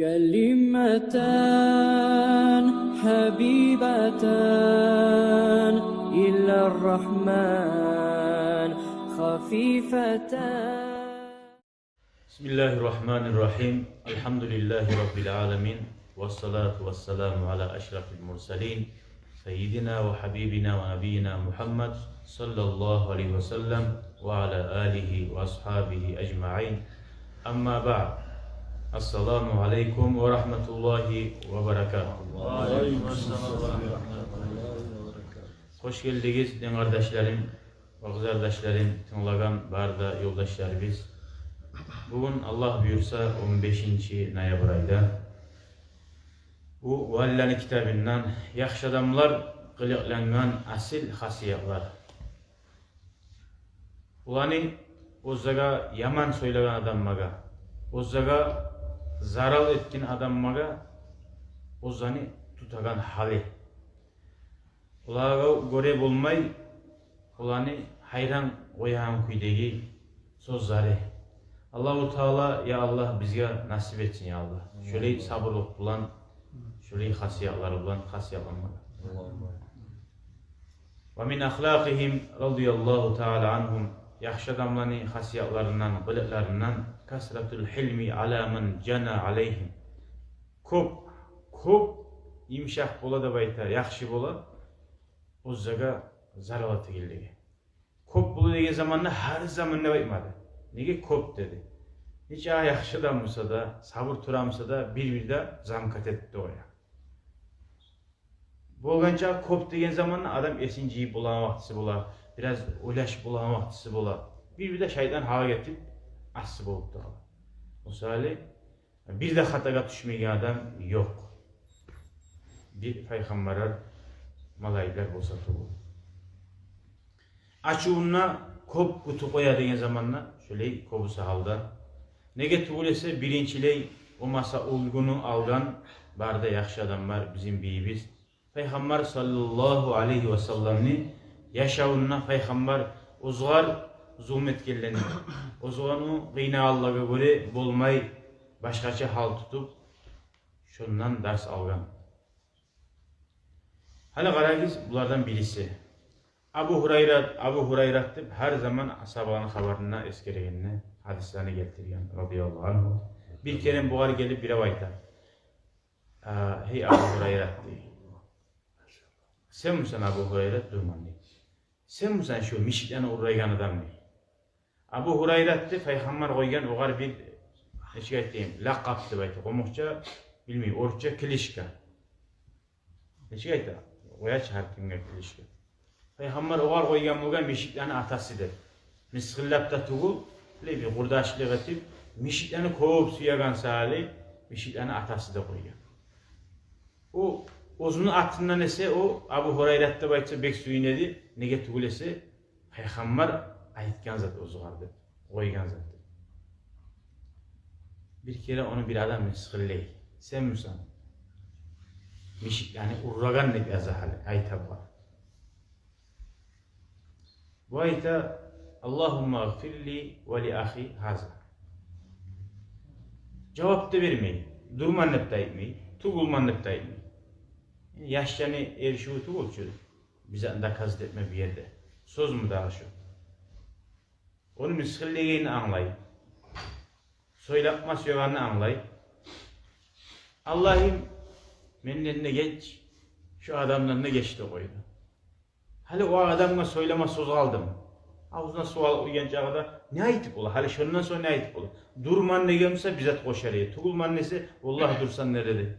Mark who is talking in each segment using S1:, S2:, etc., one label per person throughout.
S1: كلمتان حبيبتان إلى الرحمن خفيفتان.
S2: بسم الله الرحمن الرحيم. الحمد لله رب العالمين، والصلاة والسلام على أشرف المرسلين سيدنا وحبيبنا ونبينا محمد صلى الله عليه وسلم وعلى آله وأصحابه أجمعين. أما بعد. Assalamu alaikum ve rahmetullahi ve berekatuhu. Hoş geldiniz den kardeşlerim, kardeşlerim, tınlagan barda yoldaşlarımız. Bugün Allah buyursa 15. noyabr ayda bu Vallani kitabından yaxşı adamlar kılıklangan asil hasiyatlar. Ulanı ozaga yaman söyleyen adammaga, ozaga zaral etkin adammaga ozani tutagan hali. Ulaga göre bulmay, ulani hayran oyan kuydegi sözleri. Allahu Teala ya Allah bizge nasip etsin ya Allah. Şöyle sabırlık bulan, şöyle hasiyatlar bulan, hasiyatlanmaga. Ve min ahlakihim radıyallahu teala anhum. Yaxşı adamların hasiyatlarından, kılıklarından kasratul hilmi ala men cana aleyhim. Kop imşak bola da baytar, yaxşı bola o zaga zaralatı geldi. Kop bulu degen zamanla her zaman ne baymadı. Nege kop dedi. Hiç yaxşı adam olsa da, sabır turamsa da bir de zamkat etti oya. Bolganca kop degen zamanla adam esinciyi bulan vaktisi bola. Biraz ulaş bulan vaktisi bola. Bir de şeytan hava getirip aslı bolup da. O sali bir de hataga düşmeyen adam yok. Bir peygamberler, malayikler bolsa tuğu. Açuğuna kop kutu koya degen zamanla şöyle kobusa halda. Nege tuğulese birinciley o masa ulgunu algan barda yaxşı adamlar bizim beyimiz. Peygamber sallallahu aleyhi ve sellem'ni yaşavunna peygamber uzgar zulmet geleni. Uzganı gıyna Allah'a göre bolmay başkaça hal tutup şundan ders algan. Hala qaragız bulardan birisi. Abu Hurayra deb her zaman ashabaның habarına eskeregenine hadislerini getirgen radıyallahu anh. Bir kere buğar gelip bire aytar. Hey Abu Hurayra diye. Sen misin Abu Hurayra durman diye. Sen misin şu mişikten uğraygan adam diye. Abu Hurayra diye peygamber koygan oğar bir neşik aytayım laqab deb aytı. Qo'moqcha bilmeyim orça klişka. Neşik aytı. Oyaç her kimge klişka. Peygamber oğar koygan bo'lgan mişikten atasıdır. Misqillab da tuğul bir qurdaşlık etip mişikten ko'p suyagan sali mişikten atasıda koygan. O o'zini atından ese o Abu Hurayra deb aytsa bek suyunedi. Nega tugulese peygamber aytgan zat o'zgar deb qo'ygan zat. Bir kere onu bir adam misqillay. Sen misan? Yani urragan deb yazahali aytab bor. Bu ayta Allahumma gfirli ve li ahi haza. Cevap da vermeyi, durman deb de aytmay, tugulman deb de aytmay. Yaşcanı erişiği tuğul çürü. Bize de kazıt etme bir yerde. Söz mü daha şu? Onu misqillegeğini anlayıp, soylapma söyleğini anlayıp, Allah'ım benim eline geç, şu adamlarına geçti koydu. Hali o adamla söyleme söz aldım. Ağzına sual uygan çağda ne aytıp ola? Hali şundan sonra ne aytıp ola? Durman ne gelmişse bize koşarıya. Tuğulman nesi? Vallahi dursan nerede?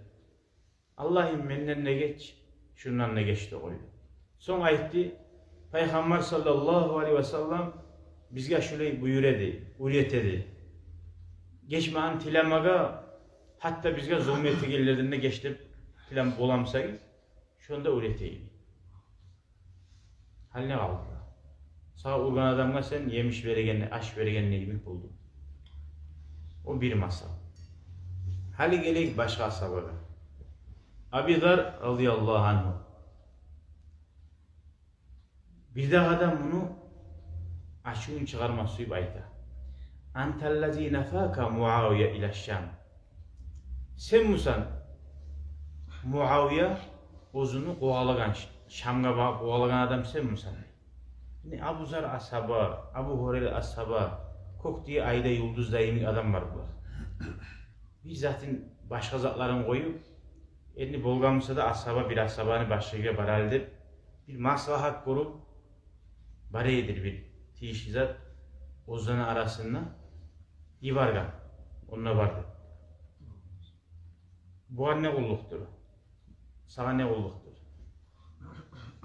S2: Allah'ım benden ne geç, şundan ne geçti koydu. Son ayette Peygamber sallallahu aleyhi ve sellem bizge şöyle buyur edi, uriyet edi. Geçmeyen tilemaga hatta bizge zulmeti gelirdiğinde geçtip tilem olamsayız, şunda uriyet edi. Haline kaldı. Sağ urgan adamga sen yemiş veregenle, aş veregenle gibi buldun. O bir masal. Hali geleyik başka ashabına. Abi Zar radıyallahu anh. Bir de adam bunu açığın çıkarması ayta. Antellezî nefâka Muaviye ile Şam. Sen musan Muaviye ozunu kovalagan, Şam'a kovalagan adam sen musan? Ne Abu Zar ashaba, Abu Hureyre ashaba, kok diye ayda yıldızda yemin adam var bunlar. Bir zaten başka zatların koyup, elini bolgamısa da ashaba bir ashabanı başlığa baraldır. Bir maslahat kurup, bareyedir bir tişizat, ozanı arasında ivargan, onunla vardı. Bu ne kulluktur? Sana ne kulluktur?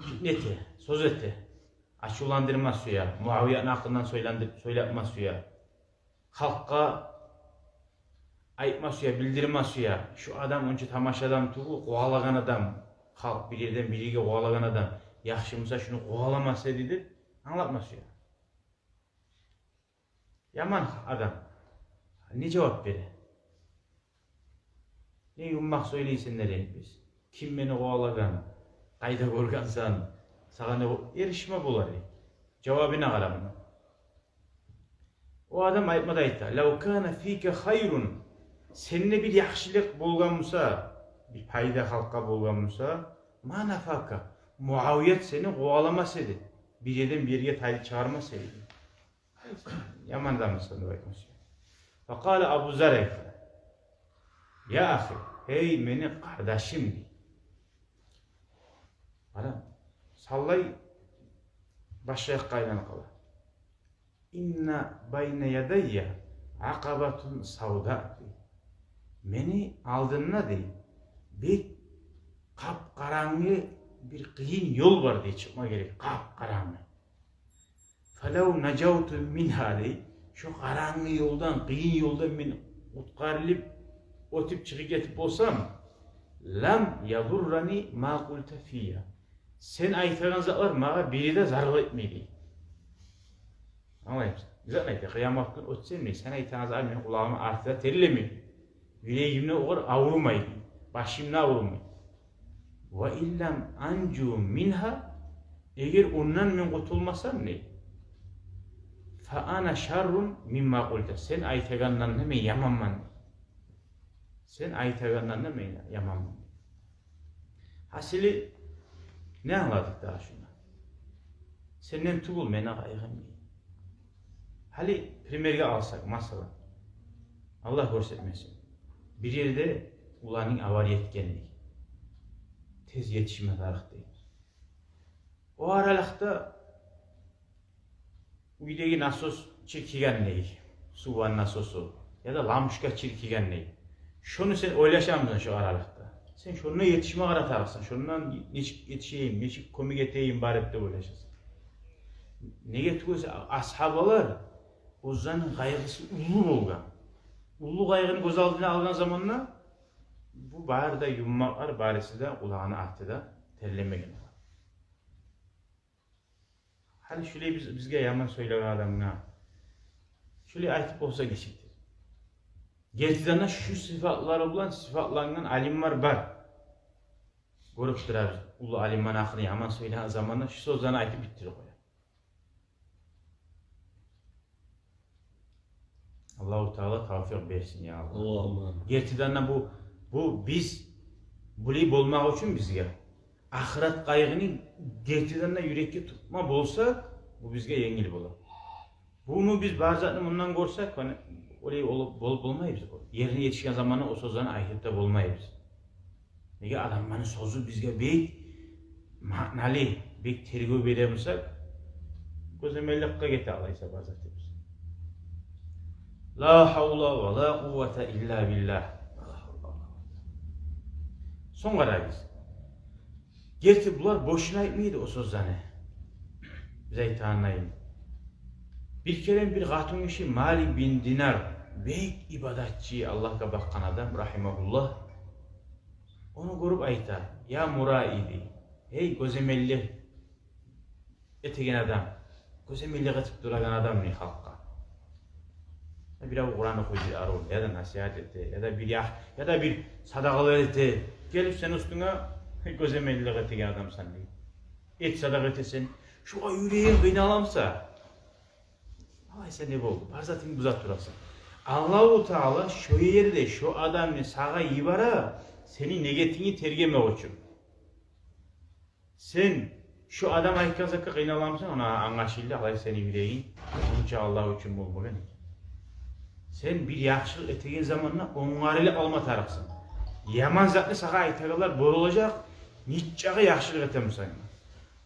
S2: Fitneti, söz etti. Açılandırma suya, Muaviye'nin hakkından söyletme suya, halka aytma suya, bildirme suya, şu adam önce tamaşadan tuğu, kovalagan adam, halk bir yerden biriyle kovalagan adam, yaxşımıza şunu kovalamasa dedi, anlatma suya. Yaman adam, ne cevap verir? Ne yummak söyleysin nereye biz? Kim beni kovalagan, kayda korgansan, sana ne erişme bular. Cevabına karamına. O adam aytmada aytta. لَوْ كَانَ ف۪يكَ خَيْرٌ Seninle bir yaxşılık bulganmışsa, bir payda halka bulganmışsa, ma nafaka. Muaviyet seni kovalamasaydı. Bir yerden bir yere taylı çağırmasaydı. Yaman da mısın? Fakale Abu Zar aytta. Ya ahi, hey benim kardeşim. Adam, sallay başlayık kaynana kala. İnna bayne yadayya akabatun savda. Meni aldığına değil, bir kapkaranlı bir kıyın yol var diye çıkma gerek. Kapkaranlı. Felav nacavtu minha diye, şu karanlı yoldan, kıyın yoldan beni utkarılıp o tip çıkıp getip olsam, lam yadurrani ma kulte fiyya. Sen aytağın zatlar bana biri de zarar etmeydi. Anlayın mısın? Güzel neydi? Kıyamet gün ötsen mi? Sen aytağın zatlar benim kulağıma artıda terlemiyor. Yüreğimle o kadar avurmaydı. Başımla avurmaydı. Ve illam ancu minha eğer ondan ben kurtulmasam ne? Fa ana şarrun mimma kulte. Sen aytağından hemen yamanman. Sen aytağından hemen yamanman. Hasili ne anladık daha şuna? Senden tuğul mena kaygın. Hali primerge alsak mesela. Allah göstermesin. Bir yerde ulanın avar yetkenliği. Tez yetişme tarih değil. O aralıkta uydaki nasos çirkigenliği, suvan nasosu ya da lamuşka çirkigenliği. Şunu sen oylaşamıyorsun şu aralıkta. Sen şununla yetişme aratarsın. Şundan yetişeyim, neçik komik eteyim bari de oylaşasın. Ne getiriyorsa ashabalar o zaman kaygısı ulu olgan. Ulu kaygını göz aldığına algan zamanla bu bari da yummaklar barisi de kulağını artıda terlemegen. Hani şöyle bizge yaman söyleyen adamına şöyle aytıp olsa geçiktir. Gerçekten şu sıfatları olan sıfatlarından alimler var. Görüp durar. Ulu alimman ahını yaman söyleyen zamanla şu sözlerini aytıp bittirir koyar. Allah-u Teala tavfik versin ya Allah.
S3: Allah'ım.
S2: Gerçekten bu biz bulayıp olmak için bizge ahiret kaygını gerçekten yürekte tutma bolsa bu bizge yengil bolar. Bunu biz bazen bundan görsak hani orayı olup olmayız. Yerine yetişken zamanı o sözlerini ayıp da olmayız. Nege adamların sözü bizge bek manalı, bek tergü veremiyorsak gözemellikka gete alaysa bazen biz. La havla ve la kuvvete illa billah. Son kararız. Gerçi bunlar boşuna aytmaydı o sözlerini. Bize tanıyın. Bir kere bir hatun işi Malik bin Dinar büyük ibadetçi Allah'a bakkan adam rahimahullah. Onu görüp ayta ya muraidi hey gözemelli etegen adam gözemelli katıp duragan adam ne halka. Bir av Kur'an'ı koydu arol ya da nasihat etti ya da bir sadakalar etti. Gelip sen üstüne gözemelli etegen adam sen değil. Et sadaka etsen şu yüreğin beni alamsa ay sen ne oldu? Barzatın uzat durasın. Allahu Teala şu yerde şu adamı sağa yibara seni negetini tergemek için. Sen şu adam aytkazakka kıynalamsın ona anlaşıldı alay seni yüreğin. Bunca Allah için bulmagan. Sen bir yaxşılık etegen zamanla onlarıyla alma tarafsın. Yaman zatlı sağa aytagalar borulacak. Niççağı yaxşılık etemiyorsan.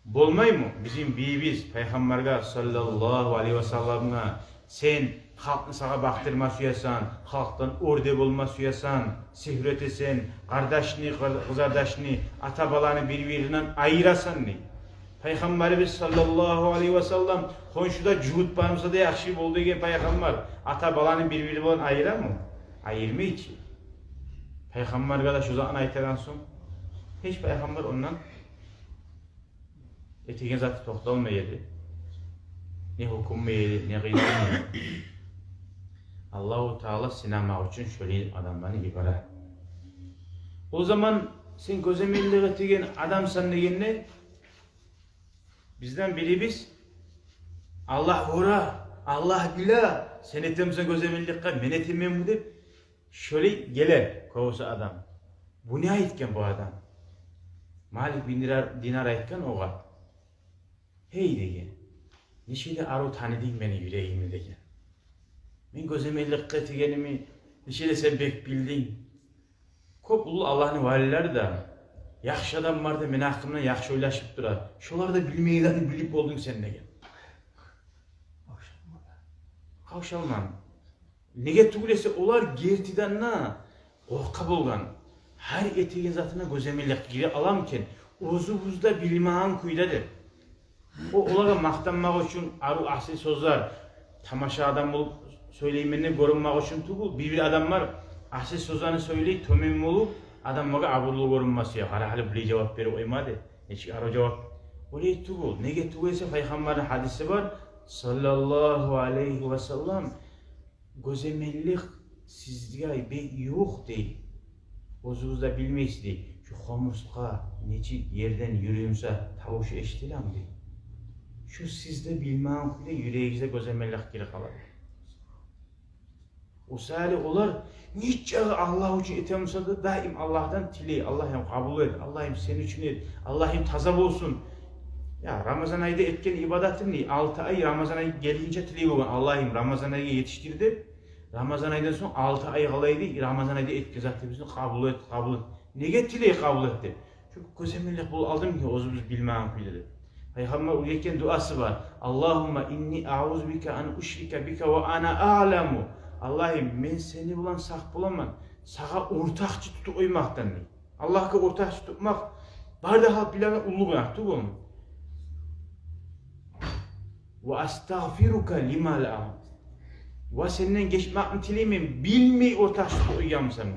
S2: Bolmay mı? Bizim biyimiz Peygamberga sallallahu aleyhi ve sellem'e sen halkını sağa baktırma suyasan, halktan orde bulma suyasan, sihretesen, kardeşini, kızardaşını, ata balanı birbirinden ayırasan ne? Peygamberimiz sallallahu aleyhi ve sellem konşuda cuhut barımsa da yaxşı oldu ki Peygamber ata balanı birbirinden ayırar mı? Ayırmıyor ki. Peygamberga da şu zaman aytadan son hiç Peygamber ondan etegen zatı toxtalmaydı. Ne hukumaydı, ne gıylamaydı. Allahu Teala sinema için şöyle adamlarını ibare. O zaman sen gözemellik etegen adamsan degenine bizden biri biz Allah ora, Allah bila sen etemsen gözemellikka men etemem mi dep şöyle geler kovusa adam. Bu ne aytken bu adam? Malik bin dinar aytken oğa. Hey degen. Neşeli aru tanıdın beni yüreğimi degen. Men gözemellikka etegenimi neşeli sen bek bildin. Köp ulu Allah'ın valileri da yaxşı adam var da men hakkımdan yaxşı oylaşıp durar. Şolar da bilmeylerini bilip oldun sen degen. Kavşalman. Nege tugulese olar gertiden na orka bolgan. Her etegen zatına gözemellik gire alamken uzubuzda bilmağın kuydadır. O olara maqtanmaq üçün aru asli sözler tamaşa adam olup söyleyimini görünmək üçün tugul. Bir adamlar asli sözlerini söyleyip tömem olup adam maga aburlu görünməsi ya. Qara hali bile cevap verip oymadı. Neçik aru cevap. Olay tugul. Nege tugulese Peygamber'in hadisi var. Sallallahu aleyhi ve sellem gözemellik sizge bir yok değil. Ozunuzda bilmeyiz değil. Şu homuska neçik yerden yürüyümse tavuşu eşitilam değil. Şu sizde bilmem ki yüreğinize gözemellik geri kalır. O sali olar niççağı Allah için etemsa da daim Allah'tan tiley. Allah'ım kabul et. Allah'ım senin için et. Allah'ım taza olsun. Ya Ramazan ayında etken ibadetin ne? 6 ay Ramazan ayı gelince tiley olan Allah'ım Ramazan ayı yetiştirdi. Ramazan ayından sonra 6 ay kalaydı. Ramazan ayında etken zaten bizi kabul et, kabul et. Nege tiley kabul etti? Çünkü gözemellik bul aldım ki ozumuz bilmem ki dedi. Peygamber uyurken duası var. Allahümme inni a'udhu bike an uşrike bike ve ana a'lemu. Allah'ım ben seni bulan sağ bulamam. Sağa ortakçı tutup oymaktan değil. Allah'a ortakçı tutmak bardağı bilene ulu günah tuğul mu? Ve astağfiruka lima la'am. Ve senden geçmek tileyim bilmeyi ortakçı tutup uyuyamsam.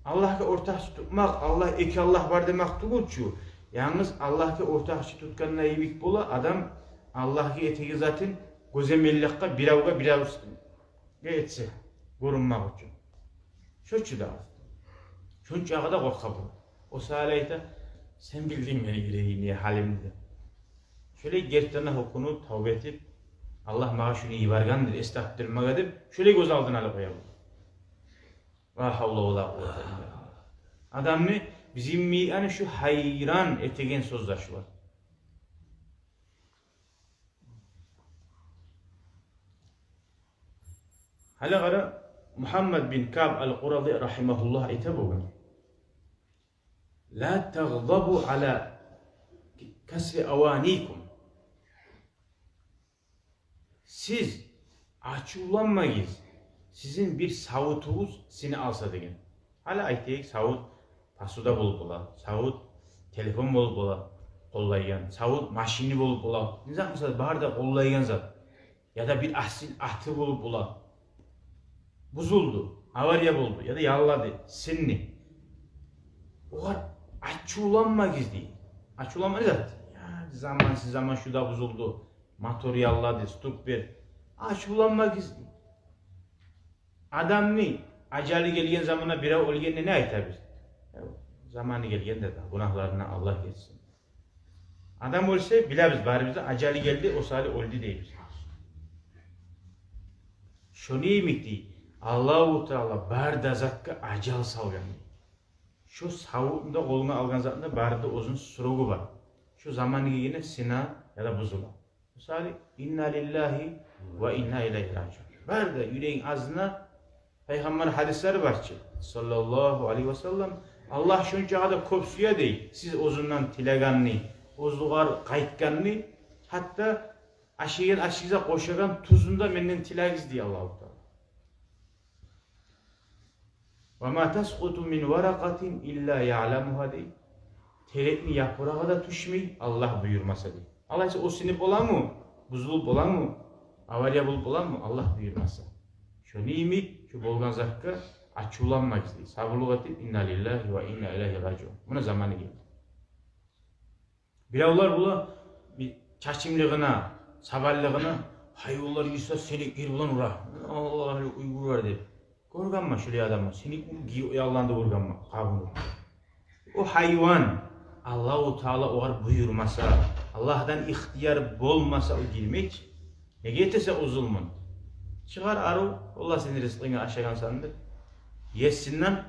S2: Allah'a ortakçı tutmak, Allah eki Allah var demek tuğul şu. Yalnız Allah'a ortakçı tutkanına iyibik bola adam Allah'a etegi zaten gözemellikka biravga etse görünmek için. Şoçu da şunç ağa da korka bu. O salayta sen bildin beni yüreğini halimde. Şöyle gertlerine hukunu tavbe edip Allah bana şunu iyi vargandır estağfirullah edip şöyle göz aldın alıp koyalım. La havla ve la kuvvete illa billah. Adam ne? Bizim yani şu hayran etegen sözler şu var. Hala gara Muhammed bin Ka'b al-Quradi rahimahullah itabu. La tagdabu ala kasri avanikum. Siz açulanmayız. Sizin bir savutunuz seni alsa degen. Hala aytayık savut pasuda bolup ola, savut telefon bolup ola, kollaygan, savut maşini bolup ola. Nizam mesela barda kollaygan zat ya da bir ahtı bolup ola. Buzuldu, avariya buldu ya da yalladı, sinni. O var açulanma gizli. Açulanma ne zat? Ya zaman şu da buzuldu. Motor yalladı, stuk bir. Açulanma gizli. Adam ne? Acali gelgen zamana bira olgen ne aytar biz? Zamanı gelgen de günahlarına Allah geçsin. Adam olsa biliriz bari bizde acali geldi o sali oldu değil. Şunu yemekti. Allahu Teala barda zatga ajal salgan. Şu savunda koluna algan zatında barda uzun surugu var. Şu zamanı yine sina ya da buzula. Misali inna lillahi ve inna ileyhi raciun. Barda yüreğin azına Peygamber hadisleri var ki sallallahu aleyhi ve sellem Allah şunca da kopsuya değil. Siz uzundan tileganni, uzluğar kayıtganni hatta aşıza koşagan tuzunda menden tilagiz diye Allah-u Teala. وَمَا تَسْقُطُ مِنْ وَرَقَةٍ اِلَّا يَعْلَمُهَا deyip terekni yaprağa da düşmeyi Allah buyurmasa deyip. Allah ise o sinip olan mı? Buzulup olan mı? Avariya bulup olan mı? Allah buyurmasa. Şu neymi? Şu bolgan zakka açulanmak değil. Sabırlık edip inna lillahi ve inna ileyhi raciun. Buna zamanı geldi. Biravlar bula bir çaçimliğine, saballığına hayvanlar yiyse seni irbulan ura. Allah uygur var deyip. Gorganma şöyle adamı. Seni yallandı gorganma. Kabul. O hayvan Allah-u Teala oğar buyurmasa, Allah'tan ihtiyar bolmasa o girmek, ne getirse o zulmün. Çıkar arı, Allah seni rızkını aşağıdan sandı. Yesinden,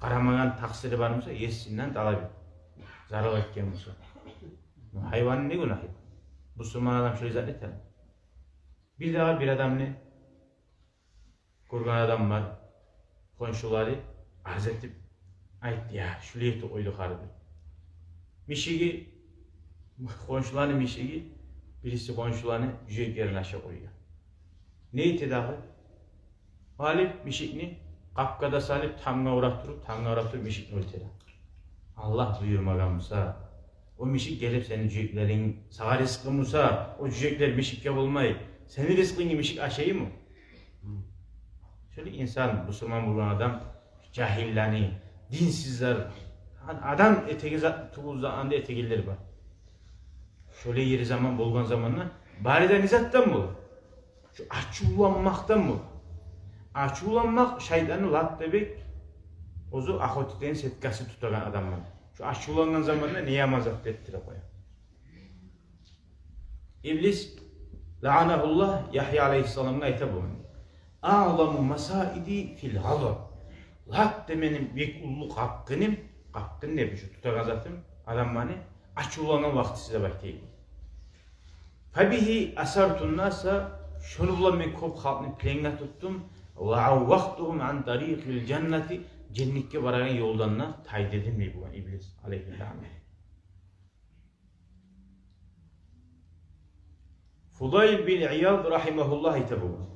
S2: karamagan taksiri var mısa, yesinden talep et. Zarar etken mısa. Hayvanın ne günahı? Müslüman adam şöyle zannetem. Bir daha bir adam ne? Kurgan adam var. Konşuları arz edip, ayıttı ya, şu liyeti oydu kardı. Mişigi, konşularının mişigi, birisi konşularını yücek yerine aşağı koyuyor. Neyi tedavi? Halip mişikni kapkada salip tamga uğrattırıp mişikni öldürür. Allah buyurmaganmısa, o mişik gelip senin cüceklerin sağa rızkımısa, o cücekler mişikke bulmayı, senin rızkını mişik aşayı mı? Şöyle insan, Müslüman bulan adam, cahillani, dinsizler, adam etegi tuğuzda etegilleri var. Şöyle yeri zaman, bolgan zamanla, bariden izattan mı olur? Şu açulanmaktan mı? Açulanmak şeytanı lat debek, ozu ahotiten setkası tutagan adamlar. Şu açulanan zamanla neye mazat ettirip koyar? İblis, la'anahullah, Yahya aleyhisselam'ın ayta bulundu. A'lamu masaidi fil gazab. Lat demenin bir kulluk hakkının ne bir şu tutagan zatım adam bana açulanan vakti size bakayım. Fabihi asartun nasa şunu bulan ben kop halkını plenge tuttum ve avvaktuhum an tariqil cenneti cennetke varagan yoldanına tayyid edilmeyi bulan iblis aleyhisselam. Fudayl bin İyad rahimahullah itabu.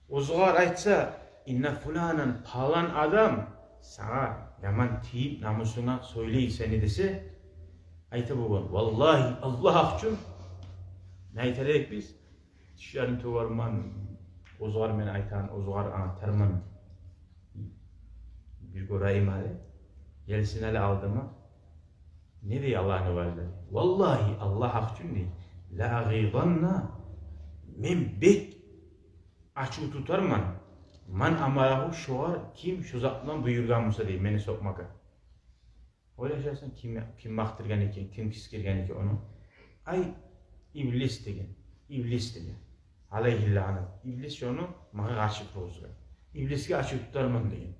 S2: Uzgar aytsa inna fulanan palan adam sana yaman tiyip namusuna söyleyi seni dese ayta bulan. Vallahi Allah ahçun ne aytarek biz? Şuarın tuvarman uzgar men aytan uzgar anahtarman bir gorayım hali gelsin hali aldığıma ne diye Allah'ını vardı? Vallahi Allah ahçun değil. La gıydanna men bek açığı tutarman man amarahu şuar kim şu zatından buyurganmısa değil beni sokmaka. Öyle yaşarsan kim maktırgan eken, kim kiskirgan eken onu. Ay iblis degen. Aleyhillâne. İblis şunu mağa karşı tozgan. İbliske açığı tutarman degen.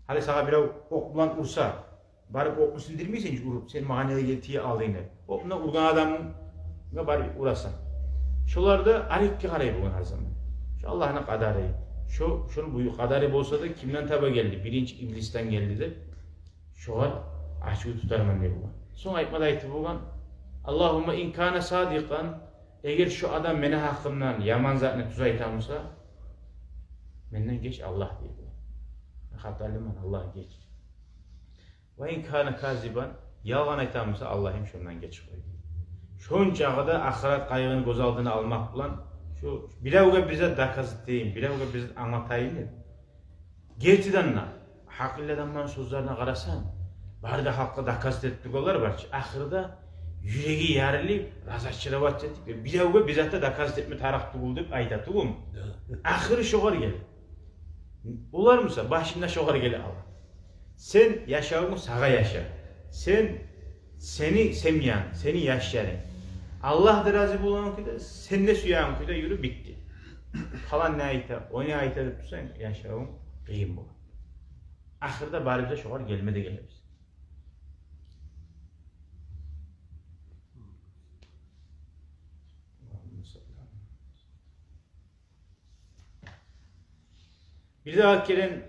S2: Hadi sana bir oklan ursa, bari oklu sindirmeysen hiç urup sen mağanaya geltiye aldığını. Okluna urgan adamın bari urasan. Şularda arikki karayı bulan her zaman. Şu Allah'ın kadarı. Şunu bu kadarı olsa da kimden taba geldi? Birinci iblisten geldi de. Şu an açığı tutarman diye bulan. Son ayetmada ayeti bulan. Allahümme inkâne sadikan. Eğer şu adam mene hakkımdan yaman zatını tuza itamısa menden geç Allah diye bulan. Hatalliman Allah geç. Ve inkâne kaziban. Yalan itamısa Allah'ım şundan geç koy. Şunca da ahiret kaygını göz aldığını almak bulan. Şu biravga bize dakaz deyin, biravga bize anlatayım. Gerçekten haklı adamların sözlerine karasan, bari de hakkı dakaz ettik olar var ki, ahirde yüreği yarılı, razatçıravat ettik. Biravga bize de dakaz etme taraklı bulduk, aydatı bu mu? Ahiri şoğar gelir. Olar mısa? Başında şoğar gelir Allah. Sen yaşağını sağa yaşa. Seni semyan, seni yaşarın. Allah da razı bulan ki de sen de suyan ki de yürü bitti. Kalan ne ayta, o ne ayta dep tursan yaşawın kıyın bu. Ahırda bari bize şoğar gelmedi geliriz. Bir daha gelen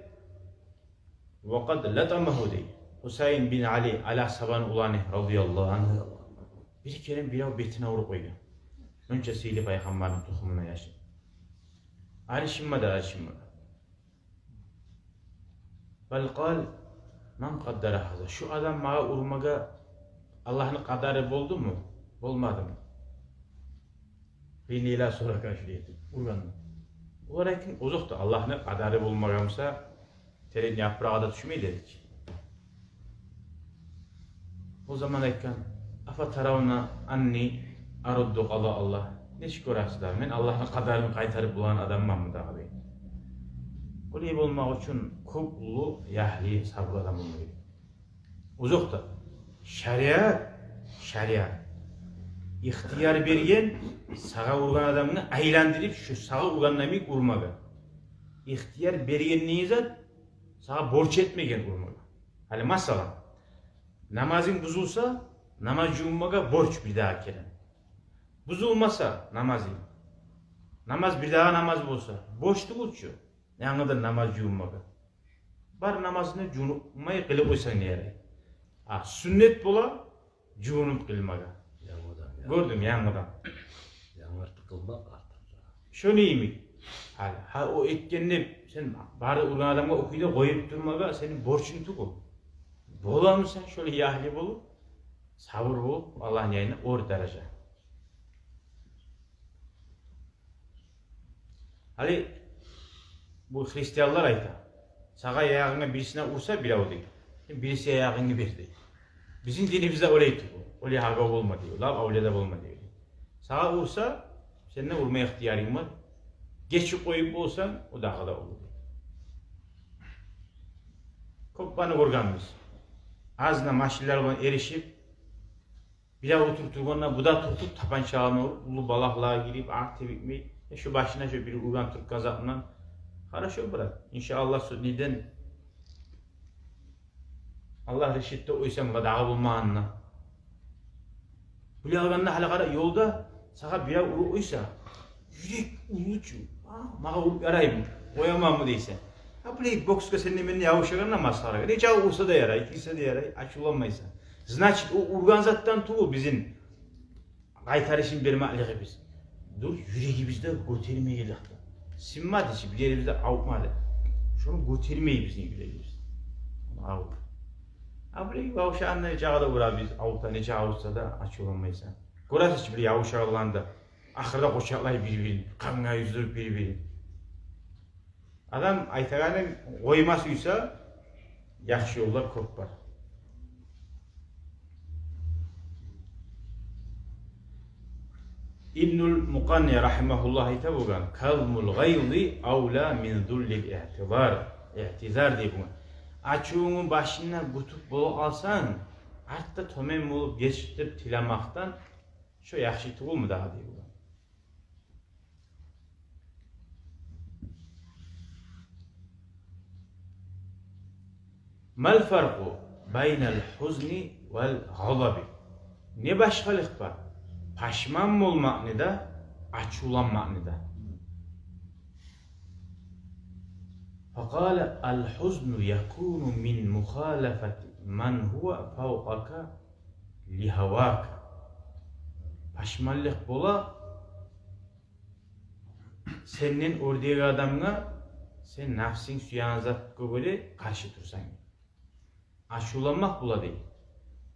S2: vakad latamahu dey. Husayn bin Ali ala saban ulani radıyallahu anh. Bir kere bir betine vurup koydu. Öncesiyle Peygamberin tohumuna yaşadı. Alişimmadı. Bel kal man kaddara haza. Şu adam mağa urmaga Allah'ın kadarı oldu mu? Olmadı mı? Bir neyla sonra karşılaydı. Urgandı. Olarak uzakta Allah'ın kadarı olmagamsa terin yaprağı da düşmeyi dedik. O zaman ekran afa taravna anni aruddu qala Allah. Ne şükürası da men Allah'ın kadarını kaytarıp bulan adamman mı da abi? Öyle olmak için kuplu yahli sabır adam olmalı. Uzakta şeriat ihtiyar bergen sağa urgan adamını aylandırıp şu sağa urganlamayıp urmaga. İhtiyar bergen neyizat sağa borç etmegen urmaga. Hali masala namazın buzulsa namaz cummaga borç bir daha kelen. Buzulmasa namaz bir daha namaz bolsa borçlu uçuyor. Yanıda namaz cummaga. Bar namazını cummayı kılıp oysan ne yaray? Sünnet bola cunup kılmaga. Gördüm yanıdan.
S3: Yanırtı kılmak artık.
S2: Şöyle iyi mi? Ha o etkenini sen bari ulan adamga okuyda koyup durmaga senin borçun tuku. Bola mı sen şöyle yahli bolup sabır bolup Allah'ın yayına or derece. Hali bu Hristiyanlar ayta. Sağa ayağına birisine vursa bile o değil. Birisi ayağını verdi. Bizim dinimizde öyleydi bu. Öyle haga olma diyor. Lav avlada olma diyor. Sağa vursa seninle vurmaya ihtiyarın var. Geçip koyup olsan o daha da olur. Koppanı kurganmış. Ağzına maşiller olan erişip bir daha oturturganla bu da tutup tapançağına ulu balaklığa girip artı bitmeyi şu başına şu bir urgan Türk kazanından хорошо bırak. İnşallah neden Allah reşitte uysam dağı bulmağınla. Bu yalganla halakara yolda sağa bir ulu uysa yürek ulucu. Mağa ulup yarayım. Oyamam mı deyse. Ha burayı bokska senin eminle yavuşalarına masara. Ne çağı ursa da yaray, ikisi de yaray, açılamaysa. Значит o urgan zattan tuğu bizim kaytarışın berme alığı biz. Dur yüreğimizde götürmeye geldik. Simmadı ki bir yerimizde avutmadı. Şunu götürmeyi bizim yüreğimiz. Onu avut. Ha burayı yavuşağınla çağı da vura biz avuta ne çağı ursa da açılamaysa. Görəsiz ki bir yavuşağlarında ahırda koçaklayıp birbirini, kanına yüzdürüp birbirini. Adam aytağının koymasıysa yaxşı yollar çok var. İbnül Muqanni rahimahullah itabugan kalmul gayzi avla min zullil i'tizar. İ'tizar deyip bunu. Açığının başına kutup bolu alsan artta tomen bolup geçip tilamaktan şu yaxşı tuğul mu daha deyip bunu. Mal farku baynel huzni vel gadabi. Ne başkalık var? Paşman mı olmak ne de, açulanmak ne de. Fakale al-huznu yakunu min muhalefeti man huve fevkaka lihavaka. Paşmanlık bola, senin oradaki adamına, sen nafsin suyan zat göbeli karşı dursan. Açulanmak bola değil.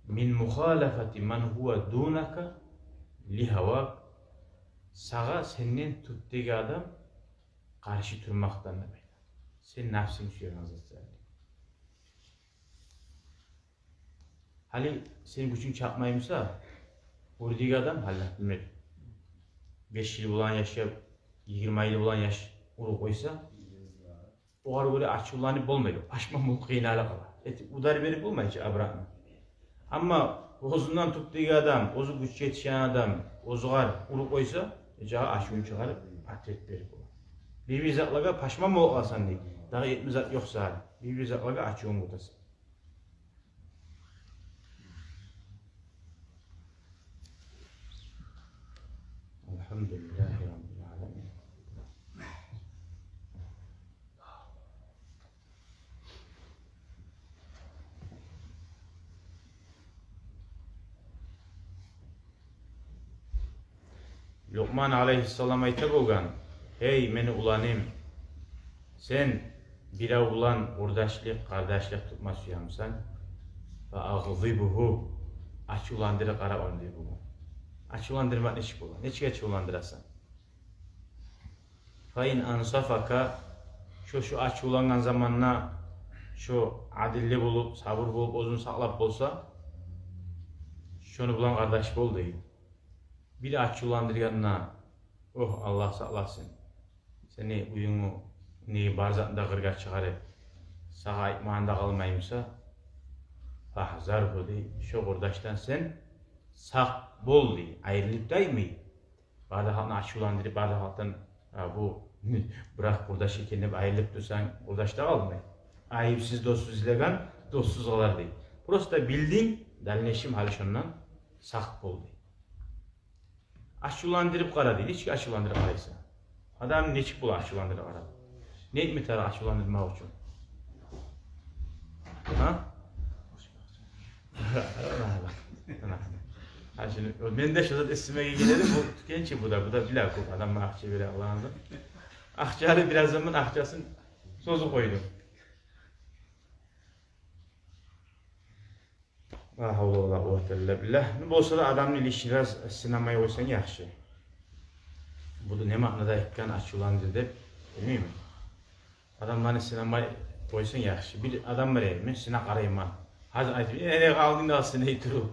S2: Min muhalefeti man huve dunaka lihavak. Sağa senin tuttuğu adam karşı durmaktan da böyle. Sen nafsin suyan zat. Hali senin gücün çarpmayımsa oradaki adam hala bilmedi. 5 yıl olan yaşayıp 20 yıl olan yaş uru koysa o ara böyle açılanıp olmuyor. Paşman bulup kıyınala kala. Udarı verip olmuyor hiç abrakma. Ama ozundan tuttuğu adam, ozu güç yetişen adam, ozuğar uru koysa cağı aşığını çıkarıp atlet verip olur. Bir zatlaga paşman mı olasan deyip. Daha 70 zat yoksa hali. Bir zatlaga açığın kutasın. Elhamdülillahi Rabbil Alemin. Lokman aleyhisselam ayta bolgan. Hey meni ulanım. Sen bir ulan urdaşlık, kardeşlik tutmaz uyamsan. Ve ağzibuhu. Açılandırı kara onu diye bu. Açılandırmak ne çık olan? Ne çık açılandırasan? Fain ansafaka şu açılangan zamanla şu adilli bulup, sabır bulup, uzun saklap bolsa şunu bulan kardeş bol değil. Bir açılandırganına oh Allah saklasın. Seni uyumu neyi barzatında kırgar çıkarıp sağa itmanda kalmayımsa fahzar bu değil. Şu kurdaştan sen sak bol değil. Ayrılıp değil mi? Bazı halkını açılandırıp bazı halktan bu bırak kurdaş kendine ayrılıp dursan kurdaşta kalmayı. Ayıpsız dostsuz ilegan dostsuz olar değil. Burası da bildiğin dalineşim hali şundan sak bol değil. Açılandırıp kara değil. Hiç açılandırıp karaysa. Adam neçik bul açılandırıp kara. Ne etmeler açılandırmak için? Ha? Ha şimdi ben de şurada isime gelirim bu genç bu da bilak o adam akçe bile Allah'ın. Akçalı biraz zaman akçasın sozu koydum. La havle ve la kuvvete illa billah. Bu olsa da adamın ilişki biraz sinemaya koysan yaxşı. Bu da ne manada ekkan açılandı dep bilmiyorum. Adam bana sinemaya koysan yaxşı. Bir adam var elime sine qarayım ha. Hazır aytib, "Nereye kaldın da sine turu."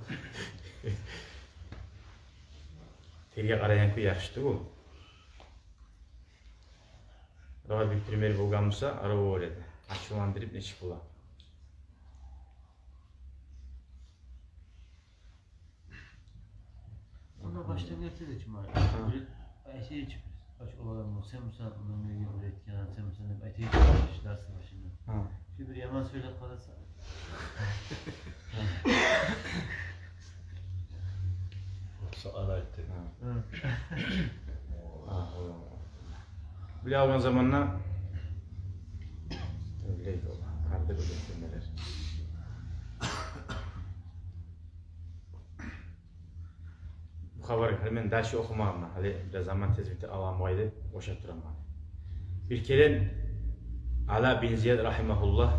S2: Terge qarayan ku yaxşıdır bu. Daha bir primer bolganmasa ara o oledi. Açılandırıp neçik bola.
S4: Ona baştan getirdik şimdi. Ayşe içip aç olalım. Sen misin bundan bir yıl etken sen misin hep ayşe içip dersin şimdi. Şu bir yaman söyle kalırsa.
S3: Soğan etti.
S2: Bile algan zamanla öyleydi o. Karda böyle filmler. Bu haberi hemen dersi okumam. Hadi biraz zaman tezbiti alamaydı. Boşa duramam. Bir kere Ala bin Ziyad rahimahullah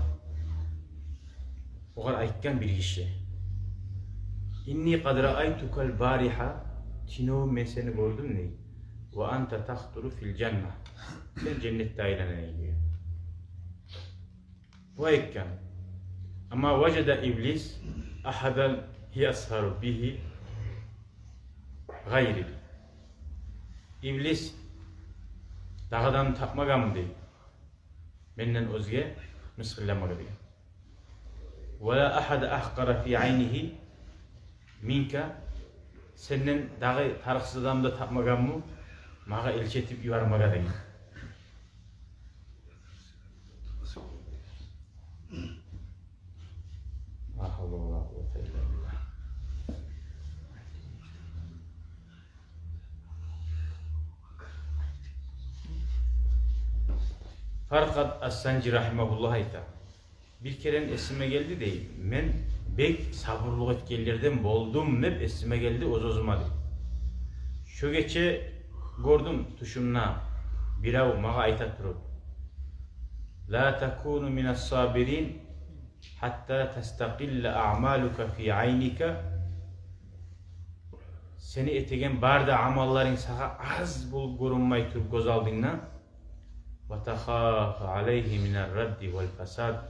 S2: o kadar ayıkken bir kişi. İnni kad ra'aytukal bariha Tino ben seni gördüm ne? Ve ente tahturu fil cennet. Sen cennette ailene diyor. Bu ayıkken. Ama vecede iblis ahadan yasharu bihi gayri. İblis dağdan tapmagam değil. Benden özge mısırlamaga değil. Ve la ahada ahqara fi aynihi minka senden dağı tarıksız adamda tapmagam mı? Mağa elçetip yuvarmaga değil. Allah Farkat As-Sanci rahimahullah ayta. Bir kere esime geldi değil. Men bek sabırlı etkilerden boldum hep esime geldi ozozuma değil. Şu geçe gördüm tuşumna birav mağa ayta durup. La takunu minas sabirin hatta testaqilla a'maluka fi aynika. Seni etegen barda amalların sağa az bul görünmay tur göz aldığına ve tahaf aleyhi minar raddi vel fasad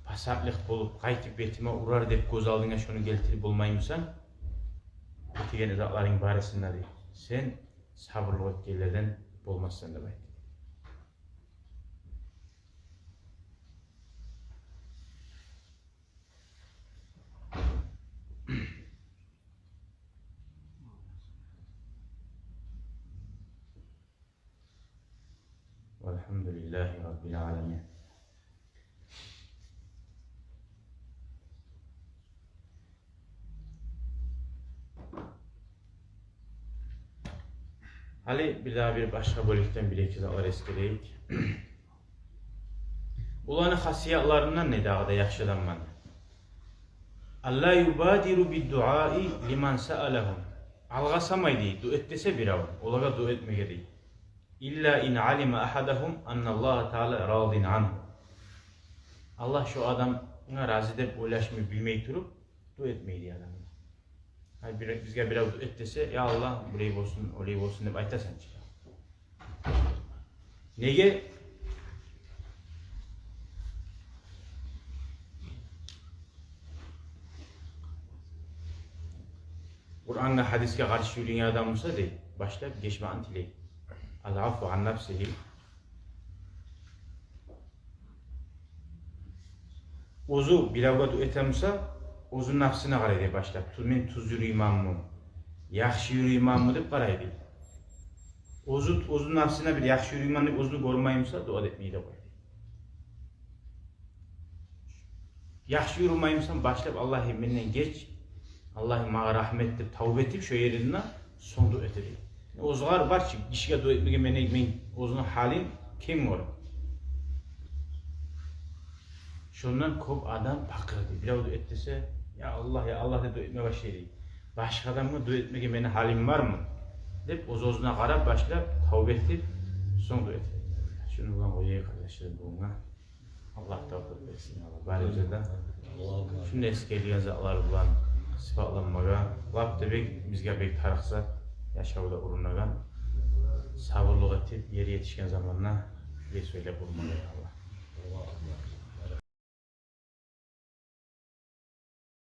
S2: fasatlık bulup kaytıp betime uğrar dep göz aldığına şunu geltirip bulmaymışsan etegen ezatların barisinde değil. Sen sabırlı etkilerden bulmazsan demek. Elhamdülillahi Rabbil alemin. Hali bir daha bir başka bölükten bir iki zalar eskeleyik. Ulanı hasiyatlarından ne daha da yaxşılanmadı. Allah yubadiru bid duai liman sa'alahum. Alğasamaydı, duet dese bir av, olaga duet megedi. İlla in alima ahadahum annallaha Teala radin anhu. Allah şu adamına razı edip ulaşmayı bilmeyi durup duet meydi adamına. Yani bizge bir av duet dese, ya Allah burayı olsun, orayı olsun deyip aytasan çıkar. Nege? Kur'an'la hadiske karşı yürüyen adam olsa değil, başlayıp geçme antiley. Al-afu an nafsihi. Ozu bilavga duetemsa, ozun nafsına qaraydı başlayıp. Men tuz yürüymem mi? Yaxşı yürüymem mi deyip qaraydı. Ozun nafsına bir yaxşı yürüymem deyip ozunu görmeyimsa dua etmeyi de koydu. Yaxşı yürümeyimsen başlayıp Allah'ım benden geç, Allah'ım bana rahmet deyip, tavbe etip şu yerine son dua edeyim. Ozgar var ki, kişiye dua etmeye men ozunun halin kim var? Şundan kop adam bakırdı. Bir dua ettiyse, ya Allah de dua etmeye başlaydı. Başka adamla dua etmeye benim halim var mı? Deyip ozuna karab başlayıp tavbe edip son dua edeyim. Şunu ulan koyayım kardeşlerim buna. Allah tavbe etsin Allah. Bari üzerinde. Şunu eskeliyen zatlar ulan sıfatlanmağa, laf debek bizge bek tarıqsa yaşavda urunlagan, sabırlık etip yeri yetişken zamanla bir söyle bulmalı Allah.